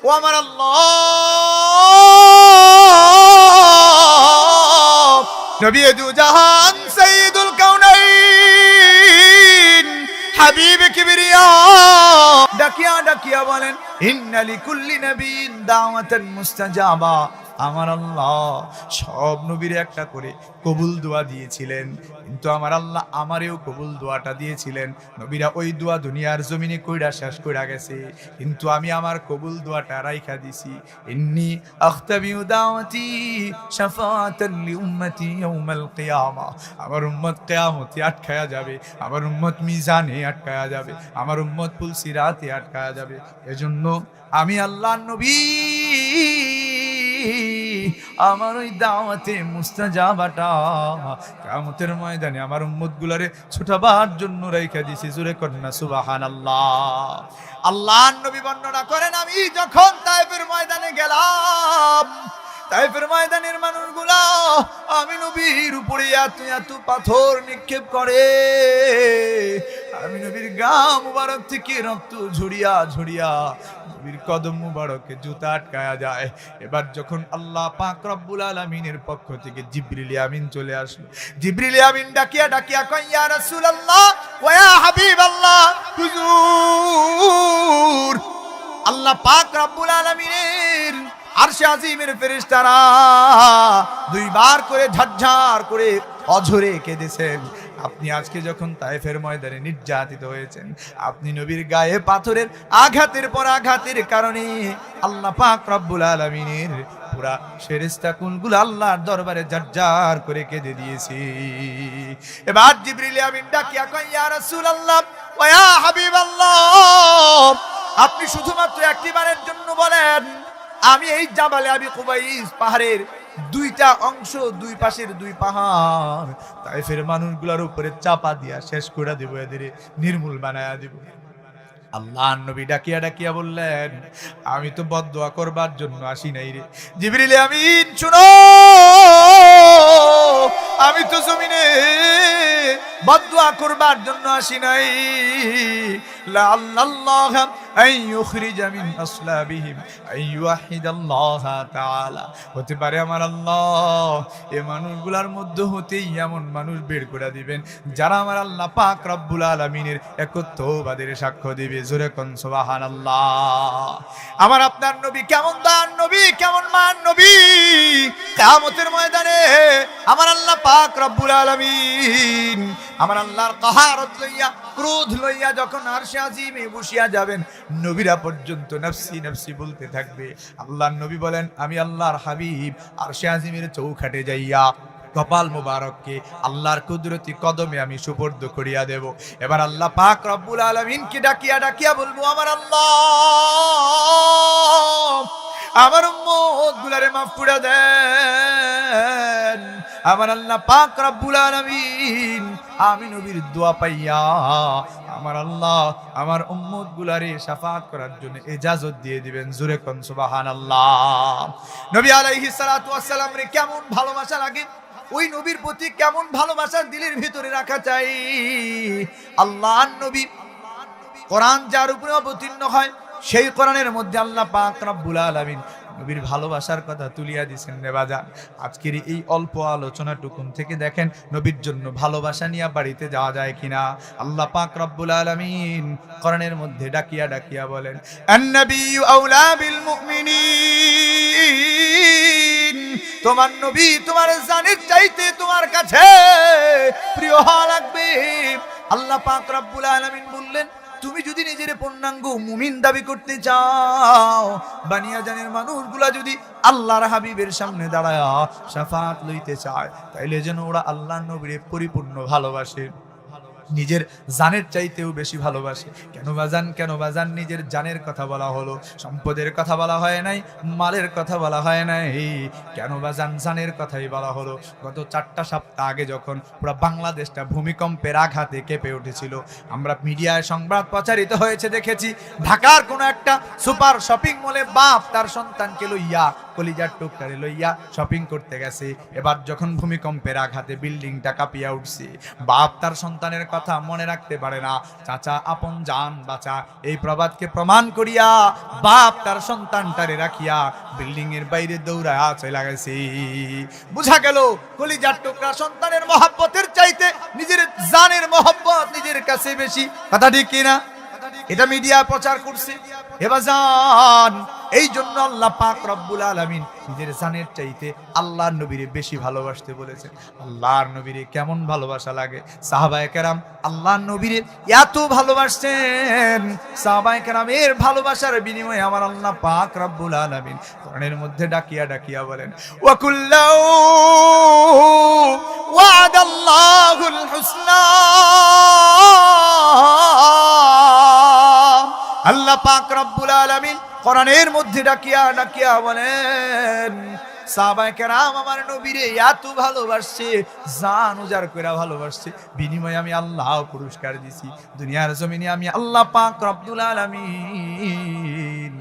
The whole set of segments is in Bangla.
ও আমার আল্লাহ, নবী দু জাহান সাইয়্যিদুল কাউনাইন হাবিব কিবরিয়া ডাকিয়া ডাকিয়া বলেন, ইন্না লিকুল্লি নাবিয়্যিন দাওয়াতান মুস্তাজাবা। আমার আল্লাহ সব নবীর একটা করে কবুল দোয়া দিয়েছিলেন, কিন্তু আমার আল্লাহ আমারেও কবুল দোয়াটা দিয়েছিলেন। নবীরা ওই দোয়া দুনিয়ার জমিনে কইরা শেষ কইরা গেছে, কিন্তু আমি আমার কবুল দোয়াটা রাইখা দিছি। ইন্নী আখতাবিউ দাওয়াতি শাফাআতান লিউম্মতি ইয়াউমাল কিয়ামা। আমার উম্মত কিয়ামতে আটকায়া যাবে, আমার উম্মত মিজানে আটকায়া যাবে, আমার উম্মত পুলসিরাতে আটকায়া যাবে। এজন্য আমি আল্লাহর নবী আমার ওই দাওয়াতে মুস্তাজাবাটা কিয়ামতের ময়দানে আমার উম্মত গুলারে ছুটাবার জন্য রাইখা দিছি। জোরে কন্যা সুবহানাল্লাহ। আল্লাহর নবী বর্ণনা করেন, আমি যখন তায়েফের ময়দানে গেলাম, তায়েফের ময়দানের মানুষগুলা আমি নবীর উপরে এত এত পাথর নিক্ষেপ করে, আমি নবীর গা মুবারক থেকে রক্ত ঝরিয়া ঝরিয়া নবীর কদম মুবারকে জুতা আটকায়া যায়। এবার যখন আল্লাহ পাক রব্বুল আলামিনের পক্ষ থেকে জিবরিল আমিন চলে আসলো, জিবরিল আমিন ডাকিয়া ডাকিয়া কয়, ইয়া রাসূলুল্লাহ ওয়া ইয়া হাবিবাল্লাহ, হুজুর আল্লাহ পাক রব্বুল আলামিনের আরশে আজিমের ফেরেশতারা দুইবার করে ঝরঝর করে অঝরে কেঁদেছেন। আপনি আজকে যখন তায়েফের ময়দানে নির্যাতিত হয়েছেন, আপনি নবীর গায়ে পাথরের আঘাতের পর আঘাতের কারণে আল্লাহ পাক রব্বুল আলামিনের পুরা ফেরেশতা কুলগুলো আল্লাহর দরবারে ঝরঝর করে কেঁদে দিয়েছে। এবার জিবরিল আমিন ডাকিয়া কয়, ইয়া রাসূলুল্লাহ ওয়া ইয়া হাবিবাল্লাহ, আপনি শুধুমাত্র একটিবারের জন্য বলেন, আমি এই জাবালে আবি কুবাইস পাহাড়ের দুইটা অংশ, দুই পাশের দুই পাহাড় তায়েফের মানুষগুলোর উপরে চাপা দিয়া শেষ করে দেব, এদের নির্মূল বানায়া দেব। আল্লাহর নবী ডাকিয়া ডাকিয়া বললেন, আমি তো বদদোয়া করবার জন্য আসি নাই রে জিবরিল আমিন, শুনো, আমি তো জমিনে বদদোয়া করবার জন্য আসি নাই। লাআল্লাল্লাহ আইয়ুখরিজা মিন আসলাবিহিম আইয়ুহিদাল্লাহ তাআলা, হতে পারে আমার আল্লাহ এই মানুষগুলোর মধ্যে হতেই এমন মানুষ বের করে দিবেন যারা আমার আল্লাহ পাক রব্বুল আলামিনের একত্ববাদের সাক্ষ্য দিবে। জোরে কোন সুবহানাল্লাহ। আমার আপনার নবী কেমন দান নবী, কেমন মান নবী, কিয়ামতের ময়দানে আমার আল্লাহ পাক রব্বুল আলামিন আমার আল্লাহর কাহারত লইয়া, ক্রোধ লইয়া যখন আরশে আজিমে বসিয়া যাবেন, নবীরা পর্যন্ত নফসি নফসি বলতে থাকবে। আল্লাহর নবী বলেন, আমি আল্লাহর হাবিব আরশে আজিমের চৌখাটে যাইয়া কপাল মুবারককে আল্লাহর কুদরতি কদমে আমি সুপর্দ করিয়া দেব। এবার আল্লাহ পাক রব্বুল আলামিনকে ডাকিয়া ডাকিয়া বলবো, আমার আল্লাহ আমার উম্মত গুলারে মাফ করে দেন। আমার আল্লাহ পাক রব্বুল আলামিন আমি নবীর দোয়া পাইয়া আমার আল্লাহ আমার উম্মত গুলারে শাফাত করার জন্য ইজাজত দিয়ে দিবেন। জোরে কোন সুবহানাল্লাহ। নবী আলাইহিস সালাতু ওয়াস সালাম রে কেমন ভালোবাসা লাগে, ওই নবীর প্রতি কেমন ভালোবাসা দিলের ভিতরে রাখা চাই। আল্লাহর নবী কোরআন যার উপরে অবতীর্ণ হয়, সেই কোরআনের মধ্যে আল্লাহ পাক রব্বুল আলামিন নবীর ভালোবাসার কথা তুলিয়া দিয়েছেন রে বাজান। আজকের এই অল্প আলোচনাটুকুন থেকে দেখেন নবীর জন্য ভালোবাসা নিয়ে বাড়িতে যাওয়া যায় কিনা। আল্লাহ পাক রব্বুল আলামিন কোরআনের মধ্যে ডাকিয়া ডাকিয়া বলেন, আন-নাবিয়্যু আওলা বিল মুমিনিন, তোমার নবী তোমার জানের চাইতে তোমার কাছে প্রিয় হওয়া লাগবে। আল্লাহ পাক রব্বুল আলামিন বললেন, তুমি যদি নিজের পূর্ণাঙ্গ মুমিন দাবি করতে চাও, বানিয়া জানের মানুষগুলা যদি আল্লাহর হাবিবের সামনে দাঁড়ায় শাফাত লইতে চায়, তাইলে যেন ওরা আল্লাহর নবীরে পরিপূর্ণ ভালোবাসে, নিজের জানের চাইতেও বেশি ভালোবাসে। কেন বাজান নিজের জানের কথা বলা হলো, সম্পদের কথা বলা হয় নাই, মালের কথা বলা হয় নাই, কেন বাজান জানের কথাই বলা হলো। গত 4টা সপ্তাহ আগে যখন পুরো বাংলাদেশটা ভূমিকম্পের আঘাতে কেঁপে উঠেছিল, আমরা মিডিয়ায় সংবাদ প্রচারিত হয়েছে দেখেছি, ঢাকার কোনো একটা সুপার শপিং মলে বাপ তার সন্তানকে লইয়া কলিজার টুকটারে লইয়া শপিং করতে গেছে। এবার যখন ভূমিকম্পের আঘাতে বিল্ডিংটা কাঁপিয়া উঠছে, বাপ তার সন্তানের কথা মনে রাখতে পারে না। চাচা আপন জান বাঁচা এই প্রবাদকে প্রমাণ করিয়া বাপ তার সন্তানটারে রাখিয়া বিল্ডিং এর বাইরে দৌড়ায়া চলে গেছে। বুঝা গেল কলিজার টুকরা সন্তানের মহব্বতের চাইতে নিজের জানের মহব্বত নিজের কাছে বেশি। কথা ঠিক কিনা? এটা মিডিয়া প্রচার করছে। এবার জান, এই জন্য আল্লাহ পাক রব্বুল আলামিন নিজের জানের চাইতে আল্লাহর নবীরে বেশি ভালোবাসতে বলেছেন। আল্লাহর নবীরে কেমন ভালোবাসা লাগে, সাহাবায়ে কেরাম আল্লাহর নবীরে এত ভালোবাসতেন। সাহাবায়ে কেরামের ভালোবাসার বিনিময়ে আমার আল্লাহ পাক রব্বুল আলামিন কোরআনের মধ্যে ডাকিয়া ডাকিয়া বলেন, ওয়া কুল্লাউ ওয়াদাল্লাহুল হুসনা। আল্লাহ পাক রব্বুল আলামিন কোরআনের মধ্যে ডাকিয়া ডাকিয়া বলেন, সাহাবায়ে কেরাম আমার নবীরে এত ভালোবাসছে, জান উজাড় করে ভালোবাসছে, বিনিময়ে আমি আল্লাহ পুরস্কার দিছি। দুনিয়ার জমিনে আমি আল্লাহ পাক রব্বুল আলামিন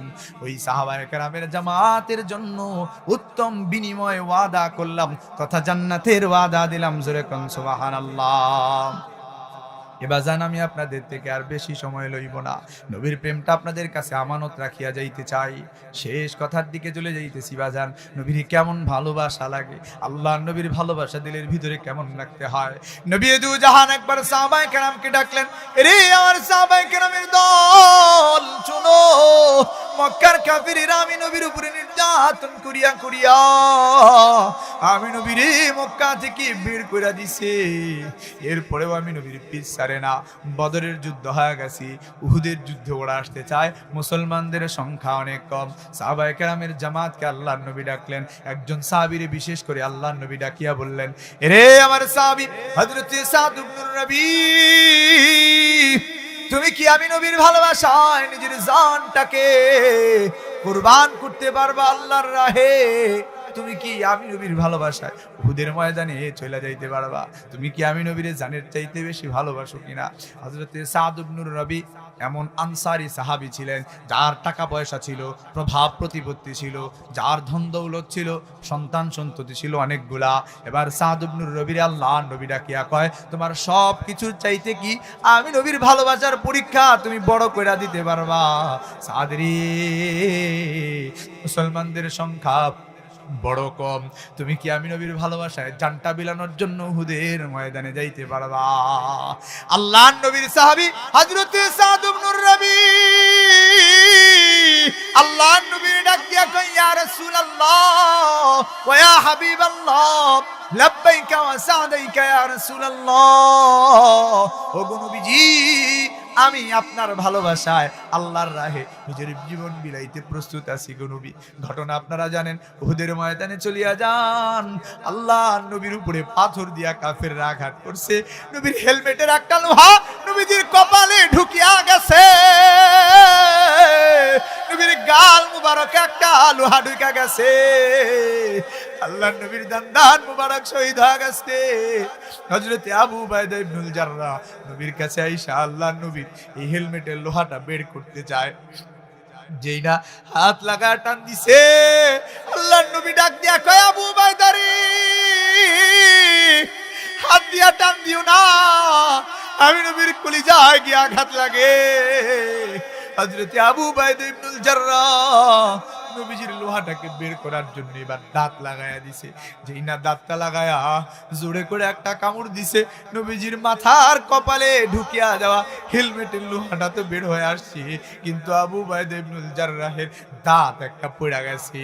ওই সাহাবায়ে কেরামের জামাতের জন্য উত্তম বিনিময় ওয়াদা করলাম তথা জান্নাতের ওয়াদা দিলাম। জোরে কোন সুবহানাল্লাহ। এবার জান, আমি আপনাদের থেকে আর বেশি সময় লইব না। নবীর প্রেমটা আপনাদের কাছে আমানত রাখিয়া যাইতে চাই। শেষ কথার দিকে চলে যাইতেছি। বাজান, নবীর কেমন ভালোবাসা লাগে, আল্লাহর নবীর ভালোবাসা দিলের ভিতরে কেমন রাখতে হয়। নবী দু জাহান একবার সাহাবায়ে কেরামকে ডাকলেন, রে আমার সাহাবায়ে কেরামের দল শুনো, মক্কার কাফিররা আমি নবীর উপরে নির্যাতন করিয়া করিয়া আমি নবীরে মক্কা থেকে বের করে দিছে। এরপরেও আমি নবীর পিছ ছাড়ে না। বদরের যুদ্ধ হয়ে গেছে, উহুদের যুদ্ধ ওরা আসতে চায়, মুসলমানদের সংখ্যা অনেক কম। সাহাবায়ে কেরামের জামাতকে আল্লাহর নবী ডাকলেন। একজন সাহাবীরে বিশেষ করে আল্লাহর নবী ডাকিয়া বললেন, রে আমার সাহাবী হযরত সাদ ইবনে রবি, তুমি কি আমি নবীর ভালোবাসায় নিজের জানটাকে কুরবান করতে পারবা আল্লাহর রাহে? তুমি কি আমি নবীর ভালোবাসায় উহুদের ময়দানে চলে যাইতে পারবা? তুমি কি আমি নবীর জানের চাইতে বেশি ভালোবাসো কিনা? হযরত সাদ ইবনে রবি এমন আনসারী সাহাবী ছিলেন, যার টাকা পয়সা ছিল, প্রভাব প্রতিপত্তি ছিল, যার ধন দৌলত ছিল, সন্তান সন্ততি ছিল অনেকগুলা। এবার সাদ ইবনে রবির আল্লাহর নবী ডাকিয়া কয়, তোমার সব কিছুর চাইতে কি আমি নবীর ভালোবাসার পরীক্ষা তুমি বড় কইরা দিতে পারবা? সাদ রে, মুসলমানদের সংখ্যা বড় কম, তুমি কি আমি নবীর ভালোবাসায় জানটা বিলানোর জন্য উহুদের ময়দানে যাইতে পারবা? আল্লাহর নবীর সাহাবী হযরত সাদ ইবনে রবি আল্লাহর নবীর ডাক দিয়া কয়, ইয়া রাসূলুল্লাহ ওয়া ইয়া হাবিবাল্লাহ, লাব্বাইকা ওয়া সাদাইকা ইয়া রাসূলুল্লাহ। ওগো নবীজি, আমি আপনার ভালোবাসায় আল্লাহর রাহে নিজের জীবন বিলাইতে প্রস্তুত আছি গো নবী। ঘটনা আপনারা জানেন, উহুদের ময়দানে চলিয়া যান, আল্লাহর নবীর উপরে পাথর দিয়া কাফেররা আঘাত করছে। নবীর হেলমেটের একটা লোহা নবীজির কপালে ঢুকিয়া গেছে, নবীর গাল মুবারকে একটা লোহা ঢুকা গেছে, আল্লাহর নবীর দান মুবারক শহীদ হয়ে গেছে। হযরত আবু উবাইদা ইবনুল জাররাহ নবীর কাছে আইসা আল্লাহর নবীর এই হেলমেটের লোহাটা বের করতে চায়, যেই না হাত লাগা টান দিছে, আল্লাহর নবী ডাক দিয়া কয়, আবু উবাইদা রে, হাত দিয়া টান দিও না, আমি নবীর কলিজায় গিয়ে আঘাত লাগে। হযরত আবু উবাইদা ইবনুল জাররাহ নবীজির লোহাটাকে বের করার জন্য এবার দাঁত লাগায়া দিছে, যেই না দাঁতটা লাগায়া জোরে করে একটা কামড় দিছে, নবীজির মাথার কপালে ঢুকিয়া যাওয়া হেলমেটের লোহাটা তো বের হয়ে আসছে, কিন্তু আবু উবাইদা ইবনুল জাররাহের দাঁত একটা পড়ে গেছে।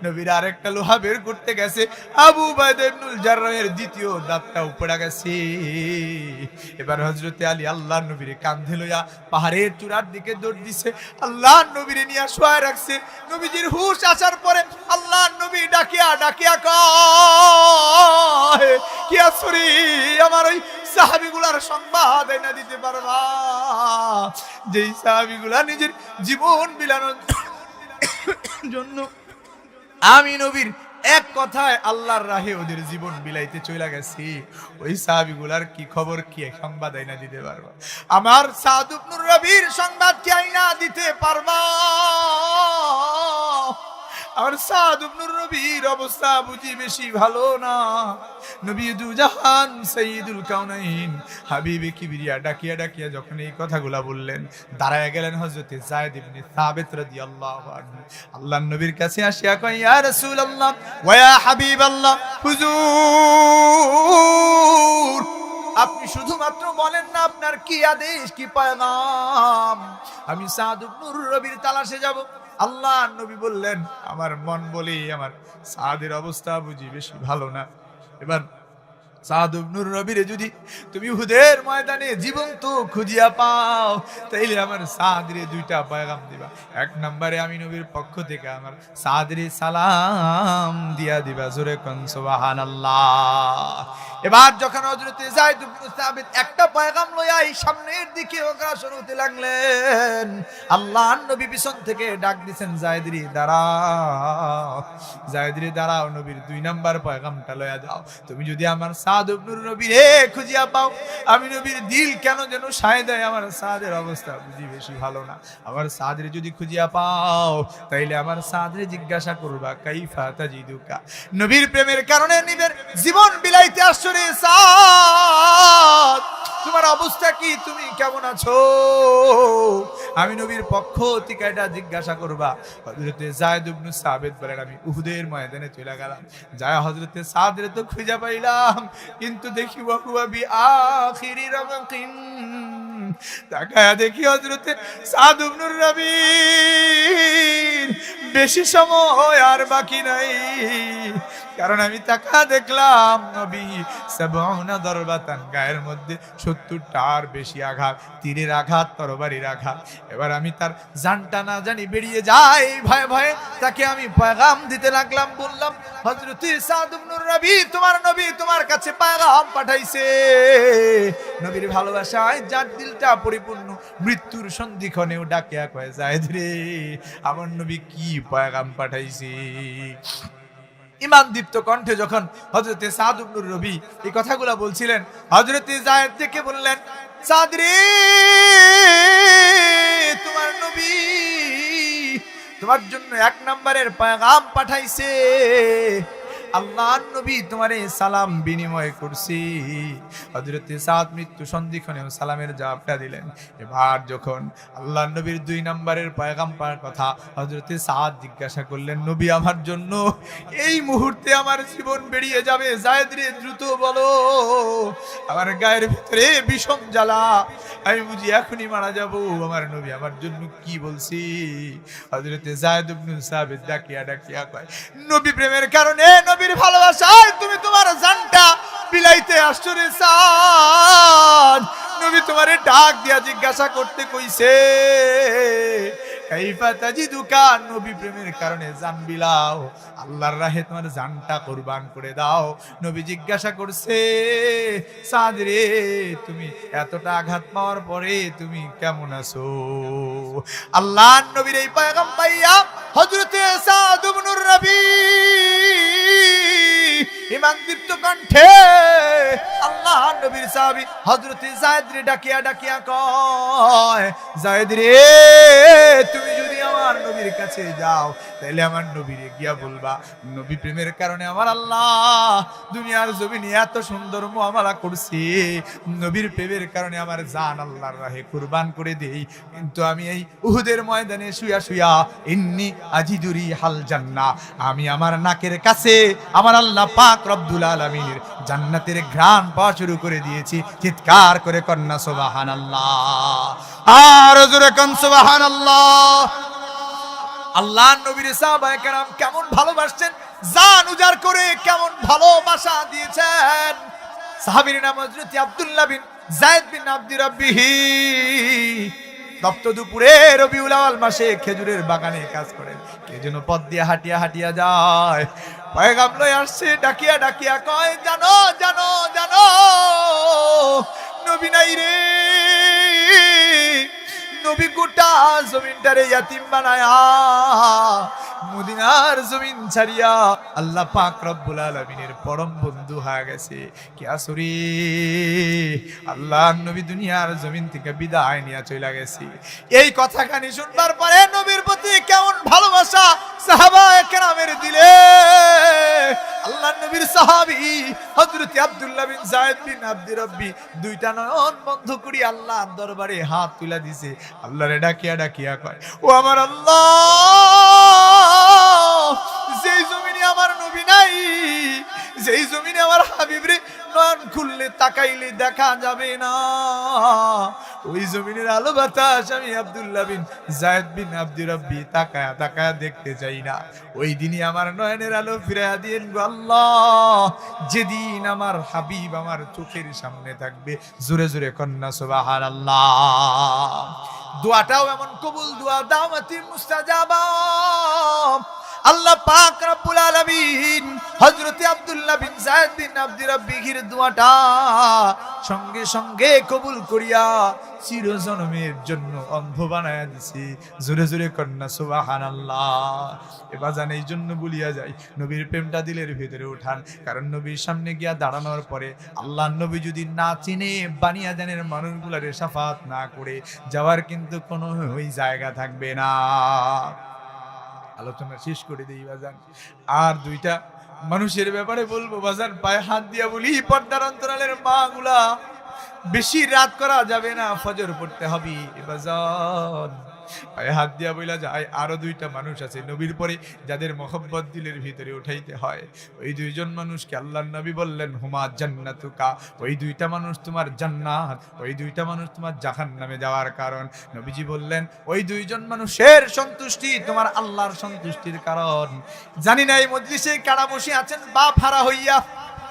নবীর আরেকটা লোহা বের করতে গেছে, আবু উবাইদা ইবনুল জাররাহের দ্বিতীয় দাঁতটাও পড়ে গেছে। এবার হযরতে আলী আল্লাহর নবীরে কাঁধে লইয়া পাহাড়ের চূড়ার দিকে দৌড় দিছে, আল্লাহর নবীরে নিয়ে শোয়া রাখছে। নবীজির হুশ আসার পরে আল্লাহর নবী ডাকিয়া ডাকিয়া কয়, কি আসরি, আমার ওই সাহাবীগুলার সংবাদ এনে দিতে পারবা? যেই সাহাবীগুলা নিজের জীবন বিলানোর জন্য আমি নবীর এক কথায় আল্লাহর রাহে ওদের জীবন বিলাইতে চলে গেছি, ওই সাহাবীগুলার কি খবর, কি সংবাদ আইনা দিতে পারবা? আমার সাদ ইবনে রবির সংবাদ কি আইনা দিতে পারবা? আমার সাদ ইবনুর রবির অবস্থা বুঝি বেশি ভালো না। নবী দু জাহান সাইয়্যিদুল কাউনাইন হাবিবে কিবরিয়া ডাকিয়া ডাকিয়া যখন এই কথাগুলা বললেন, দাঁড়ায় গেলেন হযরতে যায়েদ ইবনে সাবিত রাদিয়াল্লাহু আনহু। আল্লাহর নবীর কাছে আসিয়া কয়, ইয়া রাসূলুল্লাহ ওয়া ইয়া হাবিবাল্লাহ, হুজুর আপনি শুধুমাত্র বলেন না আপনার কি আদেশ, কি পয়গাম, আমি সাদ ইবনুর রবির তালাশে যাব। আল্লাহ নবী বললেন, আমার মন বলি আমার সাদের অবস্থা বুঝি বেশি ভালো না। এবার সাদ ইবনুর রবিরে যদি তুমি উহুদের ময়দানে জীবন্ত খুঁজিয়া পাও, তাইলে আমার সাদরে দুইটা পয়গাম দিবা। এক নম্বরে আমি নবীর পক্ষ থেকে আমার সাদরে সালাম দিয়া দিবা। জোরে কোন সুবহানাল্লাহ। এবার যখন হযরতে যায়েদ ইবনে সাবিত একটা পয়গাম লইয়া এই সামনের দিকে অগ্রসর হতে লাগলেন, আল্লাহর নবী পিছন থেকে ডাক দিবেন, যায়েদরে দাঁড়াও, যায়েদরে দাঁড়াও, নবীর দুই নাম্বার পয়গামটা লইয়া যাও। তুমি যদি আমার সাদ ইবনুর রবিরে খুঁজিয়া পাও, আমি নবীর দিল কেন যেন সায় দেয়, আমার সাদের অবস্থা বুঝি বেশি ভালো না। আমার সাদরে যদি খুঁজিয়া পাও, তাইলে আমার সাদরে জিজ্ঞাসা করবা, কাইফা তাজিদুকা, নবীর প্রেমের কারণে নিবের জীবন বিলাইতে আসছো রে সাদ, তোমার অবস্থা কি, তুমি কেমন আছো? আমি নবীর পক্ষ থেকে এটা জিজ্ঞাসা করবা। হযরতে যায়েদ ইবনে সাবিত বলেন, আমি উহুদের ময়দানে চলে গেলাম, যায় হযরতে সাদরে তো খুঁজে পাইলাম, কিন্তু দেখি ওয়াহুয়া বি আখিরি রামাকিন, তাকায়া দেখি হযরতে সাদ ইবনুর রবির বেশি সময় আর বাকি নাই। কারণ আমি তাকা দেখলাম নবী ৭০ দরবাতান, গায়ের মধ্যে ৭০টার বেশি আঘাত, তীরের আঘাত, তরবারির আঘাত। এবার আমি তার জানটা না জানি বেরিয়ে যায়, ভয়ে ভয়ে তাকে আমি পয়গাম দিতে লাগলাম। বললাম, হযরতে সাদ ইবনুর রবি, তোমার নবী তোমার কাছে পয়গাম পাঠাইছে। নবীর ভালোবাসায় যার দিলটা পরিপূর্ণ, মৃত্যুর সন্ধিক্ষণেও ডাকিয়া কয়, যায়েদ রে, আমার নবী কি পয়গাম পাঠাইছে। ইমান দীপ্ত কণ্ঠে যখন হযরতে সাদ ইবনুর রবি এই কথাগুলো বলছিলেন, হযরতে যায়েদ থেকে বললেন, সাদ রে, তোমার নবী তোমার জন্য এক নম্বরের পয়গাম পাঠাইছে। আল্লাহর নবী তোমারে সালাম বিনিময় করছি। হযরতে সাদ মৃত্যু সন্ধিক্ষণেও সালামের জবাবটা দিলেন। এবার যখন আল্লাহর নবীর ২ নম্বরের পয়গাম পাওয়ার কথা হযরতে সাদ জিজ্ঞাসা করলেন, নবী আমার জন্য এই মুহূর্তে আমার জীবন বেরিয়ে যাবে, যায়েদ রে দ্রুত বলো, আমার গায়ের ভিতরে বিষম জ্বালা, আমি বুঝি এখনই মারা যাব, আমার নবী আমার জন্য কি বলছি। হযরতে যায়েদ ইবনে সাবিত ডাকিয়া ডাকিয়া কয়, নবী প্রেমের কারণে, নবীর ভালোবাসায় তুমি তোমার জানটা বিলাইতে আসছো রে সাদ। নবী তোমারে ডাক দিয়া জিজ্ঞাসা করতে কইছে, কাইফা তাজিদুকা, নবী প্রেমের কারণে জান বিলাও, আল্লাহর রাহে তোমার জানটা কুরবান করে দাও। নবী জিজ্ঞাসা করছে, সাদ রে, তুমি এতটা আঘাত পাওয়ার পরে তুমি কেমন আছো? আল্লাহর নবীর এই পয়গাম পাইয়া হযরতে সাদ ইবনুর রবি ইমান দীপ্ত কণ্ঠে আল্লাহর নবীর সাহাবী হযরতে যায়েদ রে ডাকিয়া ডাকিয়া কয়, যায়েদ রে, তুমি যদি আমার নবীর কাছে যাও, তাহলে আমার নবীরে গিয়া বলবা, নবী প্রেমের কারণে আমার আল্লাহ দুনিয়ার জমিনে এত সুন্দর মুআমালা করছে, নবীর প্রেমের কারণে আমার জান আল্লাহর রাহে কুরবান করে দেই, কিন্তু আমি এই উহুদের ময়দানে শুয়া শুয়া ইন্নী আজিদুরি হাল জান্নাহ, আমি আমার নাকের কাছে আমার আল্লাহ পাক রব্বুল আলামিনের জান্নাতের ঘ্রাণ পাওয়া শুরু করে দিয়েছি। চিৎকার করে কন্যা সুবহানাল্লাহ, আর জোরে কোন সুবহানাল্লাহ। আল্লাহর নবীর সাহাবায়ে কেরাম কেমন ভালোবাসছেন, জান উজাড় করে কেমন ভালোবাসা দিয়েছেন। সাহাবীর নাম হযরত আব্দুল্লাহ বিন যায়েদ বিন আব্দি রাব্বিহি। তপ্ত দুপুরে রবিউল আউয়াল মাসে খেজুরের বাগানে কাজ করেন, কে যেন পথ দিয়ে হাঁটিয়া হাঁটিয়া যায়, পয়গাম লয়ে আসছে, ডাকিয়া ডাকিয়া কয়, জানো জানো জানো, নবী নাই রে, নবী গোটা জমিনটারে ইয়াতিম বানায়া মদিনার জমিন ছাড়িয়া আল্লাহ পাক রব্বুল আলামিনের পরম বন্ধু হয়ে গেছে। কি আসরি, আল্লাহর নবী দুনিয়ার জমিন থেকে বিদায় নিয়ে চলে গেছে। এই কথাখানি শুনবার পরে নবীর প্রতি কেমন ভালোবাসা সাহাবায়ে কেরাম সাহাবী হযরত আব্দুল্লাহ বিন যায়েদ বিন আব্দুর রাব্বি দুইটা নয়ন বন্ধ করে আল্লাহর দরবারে হাত তুলে দিছে, আল্লাহরে ডাকিয়া ডাকিয়া কয়, ও আমার আল্লাহ, যেই জমিনে আমার নবী নাই, যেই জমিনে আমার হাবিবরে নয়ন খুললে তাকাইলে দেখা যাবে না, ওই জমিনের আলো বাতাস আমি আব্দুল্লাহ বিন যায়েদ বিন আব্দুর রাব্বি তাকায়া তাকায়া দেখতে চাই না। ওই দিনই আমার নয়নের আলো ফিরাইয়া দিয়েন গো আল্লাহ, যেদিন আমার হাবিব আমার চোখের সামনে থাকবে। জোরে জোরে কন্যা সুবহানাল্লাহ। দোয়াটাও এমন কবুল দোয়া, দাওয়াতি মুস্তাজাবা। আল্লাহ পাক রব্বুল আলামিন হযরত আব্দুল্লাহ বিন যায়েদ বিন আব্দুর রাব্বির দোয়াটা সঙ্গে সঙ্গে কবুল করিয়া চিরজন্মের জন্য অন্ধ বানায়া দিছি। জোরে জোরে কন্যা সুবহানাল্লাহ। এবার জান এই জন্য বলিয়া যাই, নবীর প্রেমটা দিলের ভিতরে উঠান, কারণ নবীর সামনে গিয়া দাঁড়ানোর পরে আল্লাহ নবী যদি না চিনে বানিয়া জানের মানুষগুলার শাফাত না করে যাওয়ার কিন্তু কোনো ওই জায়গা থাকবে না। আলোচনা শেষ করে দেই বাজান। আর দুইটা মানুষের ব্যাপারে বলবো বাজান, পায়ে হাত দিয়া বলি, পর্দার অন্তরালের মা গুলা, বেশি রাত করা যাবে না, ফজর পড়তে হবে বাজান। পায়ে হাত দিয়া বইলা যায়, আরো দুইটা মানুষ আছে নবীর পরে যাদের মহব্বত দিলের ভিতরে উঠাইতে হয়। ওই দুইজন মানুষকে আল্লাহর নবী বললেন, হুমা জান্নাতুকা, ওই দুইটা মানুষ তোমার জান্নাত, ওই দুইটা মানুষ তোমার জাহান্নামে যাওয়ার কারণ। নবীজি বললেন, ওই দুইজন মানুষের সন্তুষ্টি তোমার আল্লাহর সন্তুষ্টির কারণ। জানি না এই মজলিসে কারা বসে আছেন বাপ হারা হইয়া,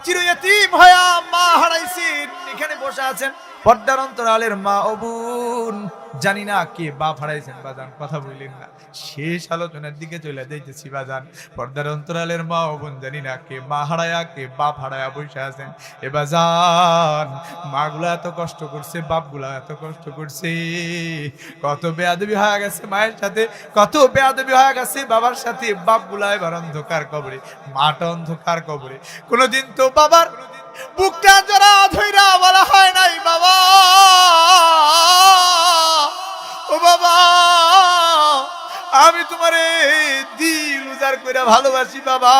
চিরয়তীম হইয়া মা হারাইছেন, এখানে বসে আছেন পর্দার অন্তরালের মা ও বোন, জানি না কে বাপ হারাইছেন বাজান, কথা বললেন না। শেষ আলোচনার দিকে চলে যাইতেছি বাজান। পর্দার অন্তরালের মা ও বোন, জানি না কে মা হারায়া কে বাপ হারায়া বসে আছেন। এ বাজান, মাগুলা এত কষ্ট করছে, বাপগুলা এত কষ্ট করছে, কত বেয়াদবি হয়ে গেছে মায়ের সাথে, কত বেয়াদবি হয়ে গেছে বাবার সাথে। বাপগুলা এবার অন্ধকার কবরে, মাটা অন্ধকার কবরে। কোনদিন তো বাবার বুকটা জড়া ধইরা বলা হয় নাই, বাবা ও বাবা, আমি তোমারে দিল উজাড় করে ভালোবাসি বাবা।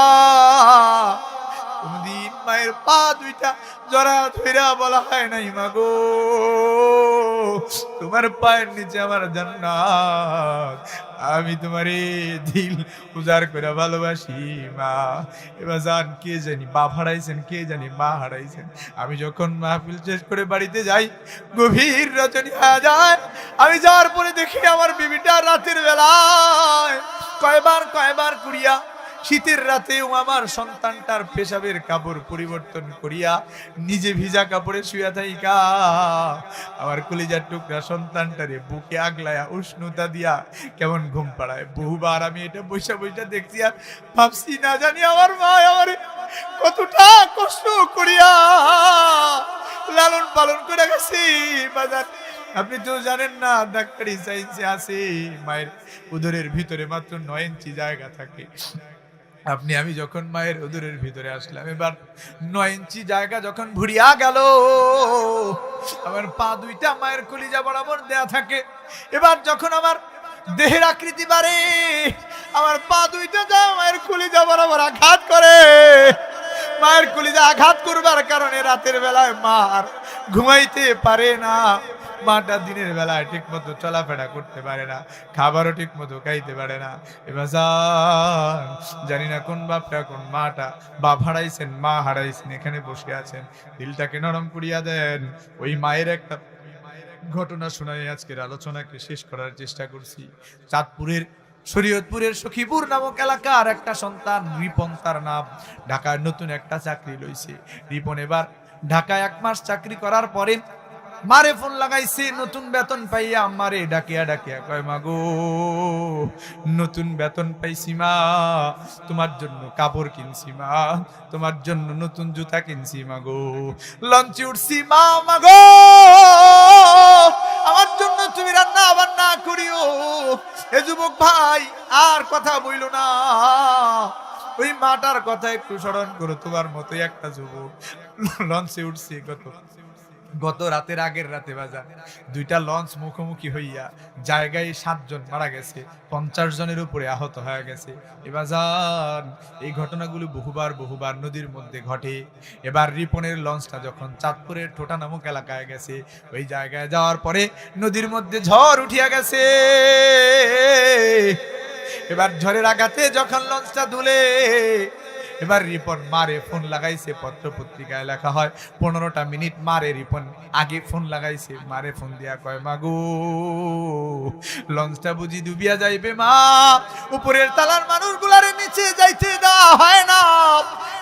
কোনদিন মায়ের পা দুইটা জড়া ধইরা বলা হয় নাই, মাগো তোমার পায়ের নিচে আমার জান্নাত, আমি তোমারে দিল উজাড় করে ভালোবাসি মা। এবার জান, কে জানি বাপ হারাইছেন, কে জানি মা হারাইছেন। আমি যখন মাহফিল শেষ করে বাড়িতে যাই, গভীর রজনী হয়ে যায়, আমি যাওয়ার পরে দেখি আমার বিবিটা রাতের বেলায় কয়বার করিয়া শীতের রাতেও আমার সন্তানটার পেশাবের কাপড় পরিবর্তন করিয়া নিজে ভিজা কাপড়ে শুয়া থাইকা আমার কলিজার টুকরা সন্তানটারে বুকে আগলায়া উষ্ণতা দিয়া কেমন ঘুম পাড়ায়। বহুবার আমি এটা বৈশা বৈশা দেখছি, আর ভাবছি না জানি আমার মা আমার কতটা কষ্ট করিয়া লালন পালন করে গেছি বাজার। আপনি তো জানেন না, ডাক্তারি সায়েন্সে আছে মায়ের উদরের ভিতরে মাত্র 9 ইঞ্চি জায়গা থাকে। আমি যখন মায়ের উদরের ভিতরে আসলাম, এবার 9 ইঞ্চি জায়গা যখন ভুড়িয়া গেল, আমার পা দুইটা মায়ের কলিজা বরাবর দেয়া থাকে। এবার যখন আমার দেহের আকৃতি বাড়ে, আমার পা দুইটা যা মায়ের কলিজা বরাবর আঘাত করে। মায়ের কলিজা আঘাত করবার কারণে রাতের বেলায় মা আর ঘুমাইতে পারে না। মাটা দিনের বেলায় ঠিক মতো চলাফেরা করতে পারে না, খাবারও ঠিক মতো খাইতে পারে না। এবার জানি না কোন বাপটা কোন মাটা, বাপ হারাইছেন মা হারাইছেন, এখানে বসে আছেন, দিলটাকে নরম করিয়া দেন। ওই মায়ের একটা ঘটনা শোনাই আজকের আলোচনাকে শেষ করার চেষ্টা করছি। চাঁদপুরের শরীয়তপুরের সখীপুর নামক এলাকার একটা সন্তান রিপন, তার নাম। ঢাকায় নতুন একটা চাকরি লইছে রিপন। এবার ঢাকায় 1 মাস চাকরি করার পরে মারে ফোন লাগাইছে, নতুন বেতন পাইয়া মারে ডাকিয়া ডাকিয়া কয়, মাগো নতুন বেতন পাইছি মা, তোমার জন্য কাপড় কিনছি মা, তোমার জন্য নতুন জুতা কিনছি মাগো, লঞ্চে উঠছি মা, মাগো আমার জন্য তুমি রান্না আবার না করিও। এ যুবক ভাই আর কথা বইল না, ওই মাটার কথা একটু স্মরণ করো। তোমার মতোই একটা যুবক লঞ্চে উঠছি গত গত রাতের আগের রাতে বাজার দুইটা লঞ্চ মুখোমুখি হইয়া জায়গায় 7 জন মারা গেছে, 50 জনের উপরে আহত হয়ে গেছে। এবার এই ঘটনাগুলো বহুবার নদীর মধ্যে ঘটে। এবার রিপনের লঞ্চটা যখন চাঁদপুরের টোটা নামক এলাকায় গেছে, ওই জায়গায় যাওয়ার পরে নদীর মধ্যে ঝড় উঠিয়া গেছে। এবার ঝড়ের আঘাতে যখন লঞ্চটা দুলে, এবার রিপন মারে ফোন লাগাইছে। পত্র পত্রিকায় লেখা হয় 15টা মিনিট মারে রিপন আগে ফোন লাগাইছে। মারে ফোন দিয়া কয়, মাগো লঞ্চটা বুঝি ডুবিয়া যাইবে মা, উপরের তালার মানুষগুলারে নিচে যাইতে দেওয়া হয় না,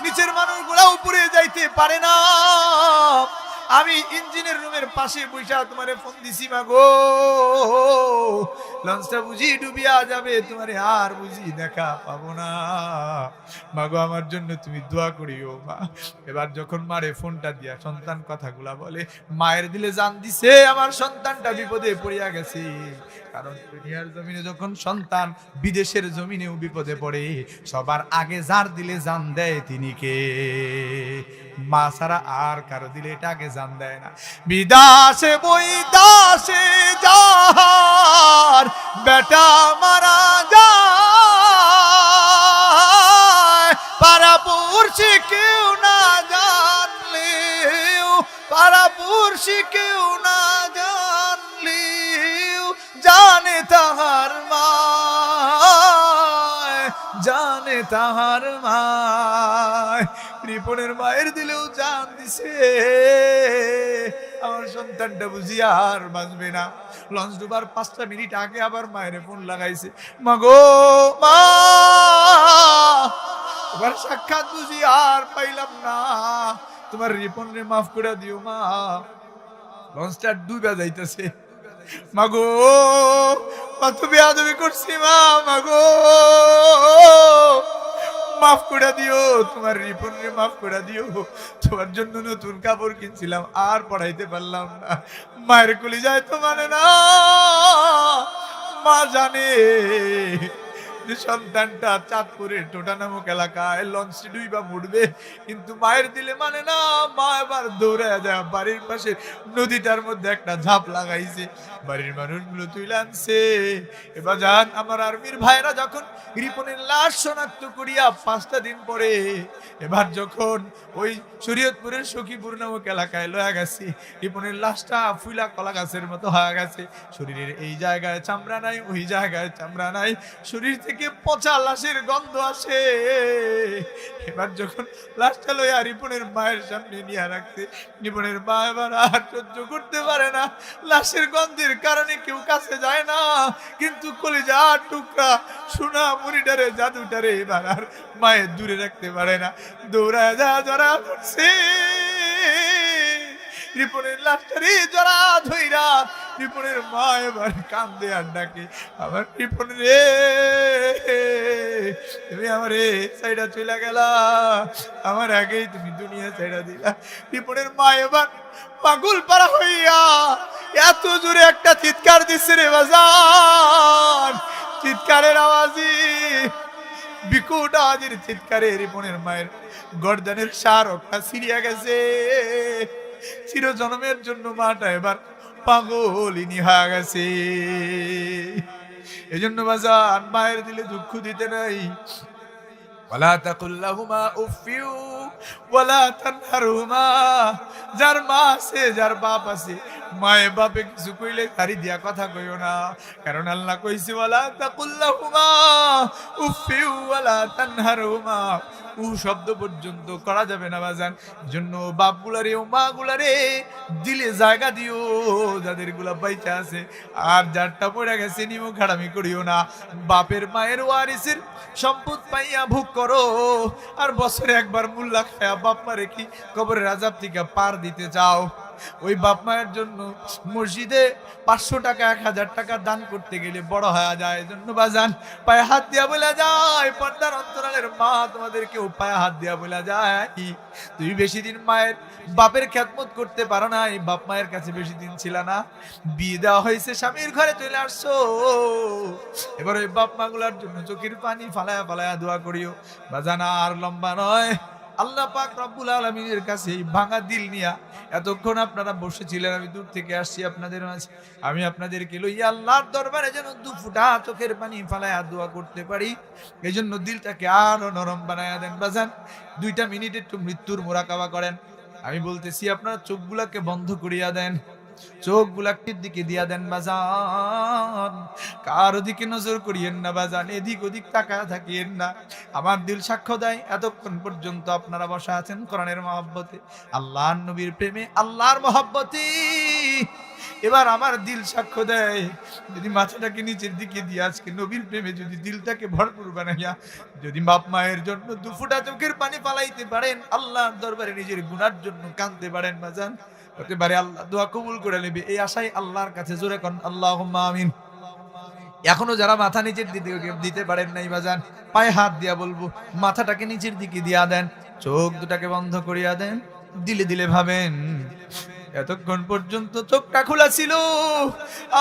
নিচের মানুষগুলা উপরে যাইতে পারে না, আমি ইঞ্জিনের রুমের পাশে বসে তোমারে ফোন দিছি মাগো, লঞ্চটা বুঝি ডুবিয়া যাবে, তোমারে আর বুঝি দেখা পাবো না, মাগো আমার জন্য তুমি দোয়া করিও মা। এবার যখন মারে ফোনটা দিয়া সন্তান কথাগুলা বলে, মায়ের দিলে জান দিছে আমার সন্তানটা বিপদে পড়িয়া গেছে। কারণ দুনিয়ার জমিনে যখন সন্তান বিদেশের জমিনেও বিপদে পড়ে, সবার আগে যার দিলে জান দেয় তিনি কে? মা ছাড়া আর কারো দিলে এটা আগে জান দেয় না। বিদাসে বৈদাসে যার বেটা মারা যায়, পাড়াপড়শি কেউ না জানলেও, পাড়াপড়শি কেউ না জানলেও জানে তাহার মা, জানে তাহার মা। রিপনের মায়ের দিলেও জান দিছে, আমার সন্তানটা বুঝি আর বাঁচবে না। লঞ্চ ডুবার 5টা মিনিট আগে আবার মায়ের ফোন লাগাইছে, মাগো মা এবার সাক্ষাৎ বুঝি আর পাইলাম না, তোমার রিপন রে মাফ করে দিও মা, লঞ্চটা ডুবে যাইতেছে, মাগো কত বেয়াদবি করছি মা, মাগো মাফ করে দিও, তোমার রিপন রে মাফ করে দিও, তোমার জন্য নতুন কাপড় কিনছিলাম আর পড়াইতে পারলাম না। মায়ের কলি যায় তো মানে না, মা জানে যে সন্তানটা চাঁদপুরের টোটা নামক এলাকায় লঞ্চে ডুইবা মুড়বে, কিন্তু মায়ের দিলে মানে না। মা এবার দৌড়ে যায় বাড়ির পাশে নদীটার মধ্যে একটা ঝাঁপ লাগাইছে, বাড়ির মানুষগুলো তুলে আনছে। এবার যান আমার আর্মির ভাইরা যখন রিপনের লাশ শনাক্ত করিয়া 5টা দিন পরে এবার যখন ওই শরীয়তপুরের সখীপুর নামক এলাকায় লয়া গেছে, রিপনের লাশটা ফুলা কলা গাছের মতো হয়ে গেছে, শরীরের এই জায়গায় চামড়া নাই, ওই জায়গায় চামড়া নাই, শরীর থেকে পচা লাশের গন্ধ আসে। এবার যখন লাশটা লইয়া রিপনের মায়ের সামনে নিয়ে রাখছে, রিপনের মা এবার আর সহ্য করতে পারে না, লাশের গন্ধের কারণে কেউ কাছে যায় না, কিন্তু কলিজা টুকরা সোনা মুড়িটারে জাদুটারে এবার আর মায়ের দূরে রাখতে পারে না, দৌড়ায় যা জড়া করছে রিপনের লাশটারে জড়া ধইরা। রিপনের মা এবার কান্দে আর ডাকে, আমার রিপন রে তুমি আমারে সাইডা চলে গেলা, আমার আগেই তুমি দুনিয়া সাইডা দিলা। রিপনের মা এবার পাগল পারা হইয়া এত জোরে একটা চিৎকার দিচ্ছে রে বাজান, চিৎকারের আওয়াজই বিকট আওয়াজের চিৎকারে রিপনের মায়ের গর্দানের সারকটা ছিঁড়িয়া গেছে। চিরজন্মের জন্য মাটা এবার পাগলিনী হয়ে গেছে। এজন্য বাজান মায়ের দিলে দুঃখ দিতে নাই। ওয়ালা তাকুল্লাহুমা উফিউ ওয়ালা তানহারহুমা, যার মা আছে যার বাপ আছে, মায়ে বাপে কিছু কইলে তারি দিয়া কথা কইও না, কারণ আল্লাহ কইছে ওয়ালা তাকুল্লাহুমা উফিউ ওয়ালা তানহারহুমা, উ শব্দ পর্যন্ত করা যাবে না বাজান। জন্য বাপগুলারে ও মাগুলারে দিলে জায়গা দিও, যাদের গুলা বাইচা আছে, আর যারটা পড়ে গেছে নিমো খাড়ামি করিও না। বাপের মায়ের ওয়ারিসের সম্পদ পাইয়া ভোগ করো, আর বছরে একবার মুল্লা খায়া বাপ মারে কি কবরের আযাব থেকে পার দিতে চাও। ওই বাপ মায়ের জন্য মসজিদে 500 টাকা 1000 টাকা দান করতে গেলে বড় হয়ে যায়। জন্য বাজান পায়ে হাত দিয়া বলা যায়, পর্দার অন্তরালের মা তোমাদের কেউ পায়ে হাত দিয়া বলা যায়, তুমি বেশি দিন মায়ের বাপের খেদমত করতে পারো নাই, বাপ মায়ের কাছে বেশি দিন ছিল না, বিয়ে দেওয়া হয়েছে, স্বামীর ঘরে চলে আসছো, এবার ওই বাপ মাগুলার জন্য চোখের পানি ফালায়া ফালায়া দোয়া করিও বাজান। আর লম্বা নয়, আল্লাহ পাক রব্বুল আলামিনের কাছে এই ভাঙা দিল নিয়া এতক্ষণ আপনারা বসেছিলেন, আমি দূর থেকে আসছি আপনাদের মাঝে, আমি আপনাদেরকে লইয়া আল্লাহর দরবারে যেন দু ফুটা চোখের পানি ফালায়া দোয়া করতে পারি, এই জন্য দিলটাকে আরো নরম বানায়া দেন বাজান। 2টা মিনিট একটু মৃত্যুর মোরাকাবা করেন। আমি বলতেছি আপনারা চোখগুলাকে বন্ধ করিয়া দেন, চোখগুলাকে দিকে দিয়া দেন বাজান, কারো দিকে নজর করিয়েন না বাজান, এদিক ওদিক তাকায়া থাকিয়েন না। আমার দিল সাক্ষ্য দেয় এতক্ষণ পর্যন্ত আপনারা বসা আছেন কোরআনের মহব্বতে, আল্লাহর নবীর প্রেমে, আল্লাহর মহব্বতে। এবার আমার দিল সাক্ষ্য দেয়, যদি মাথাটাকে নিচের দিকে দিয়ে আজকে নবীর প্রেমে যদি দিলটাকে ভরপুর বানাইয়া যদি বাপ মায়ের জন্য 2 ফোঁটা চোখের পানি ফালাইতে পারেন, আল্লাহর দরবারে নিজের গুনার জন্য কাঁদতে পারেন বাজান, হতে পারে আল্লাহ দোয়া কবুল করে নেবে। এই আশাই আল্লাহর কাছে জোরে কোন আল্লাহুম্মা আমিন। এখনো যারা মাথা নিচের দিকে দিতে পারেন নাই বাজান, পায়ে হাত দিয়া বলবো মাথাটাকে নিচের দিকে দিয়া দেন, চোখ দুটাকে বন্ধ করিয়া দেন, দিলে দিলে ভাবেন এতক্ষণ পর্যন্ত চোখটা খোলা ছিল,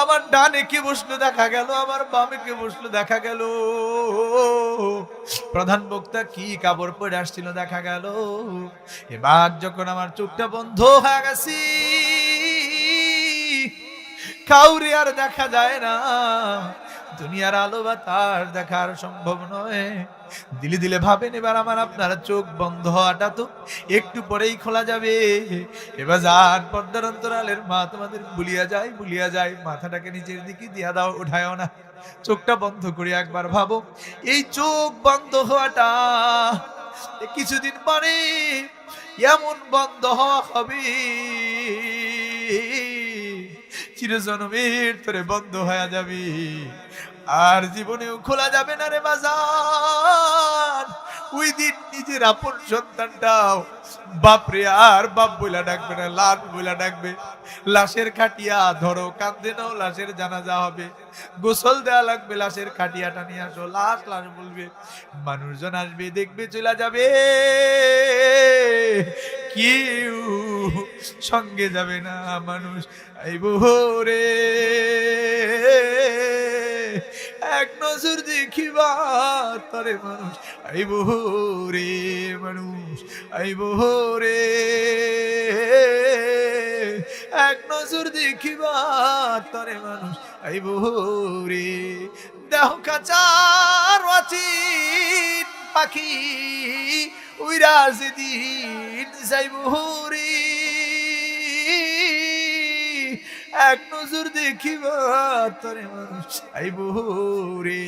আমার ডানে কে বসলো দেখা গেল, আমার বামে কে বসলো দেখা গেল, প্রধান বক্তা কি কাপড় পরে আসছিল দেখা গেল। এবার যখন আমার চোখটা বন্ধ হয়ে গেছি, কাউরে আর দেখা যায় না, দুনিয়ার আলো বাতাস দেখার সম্ভব নয়, দিলে দিলে ভাবেন এবার আমার আপনারা চোখ বন্ধ হওয়াটা তো একটু পরেই খোলা যাবে। এবার যান পর্দার অন্তরালের মা তোমাদের ভুলিয়া যায়, মাথাটাকে নিচের দিকে দিয়া দাও, উঠায়ও না, চোখটা বন্ধ করে একবার ভাবো, এই চোখ বন্ধ হওয়াটা কিছুদিন পরে এমন বন্ধ হওয়া হবে চিরজনমের তোরে বন্ধ হয়ে যাবে, আর জীবনেও খোলা যাবে না রে বাজার। ওই দিন নিজের আপন সন্তানটাও বাপরে আর বাপ বইলা ডাকবে না, লাশ বইলা ডাকবে। লাশের খাটিয়া ধরো, কান্দে নাও, লাশের জানাজা হবে, গোসল দেওয়া লাগবে, লাশের খাটিয়াটা নিয়ে আসো, লাশ লাশ বলবে, মানুষজন আসবে দেখবে চলে যাবে, কেউ সঙ্গে যাবে না, মানুষ আইব রে এক নজর দেখিবা তরে, মানুষ আইব রে, মানুষ আইব রে এক নজর দেখিবা তরে, মানুষ আইব রে। দেহ কাচার ওয়াচিন পাখি উইরা যেদিন যাইব রে, এক নজর দেখিবা তরে, মানুষ আইব রে।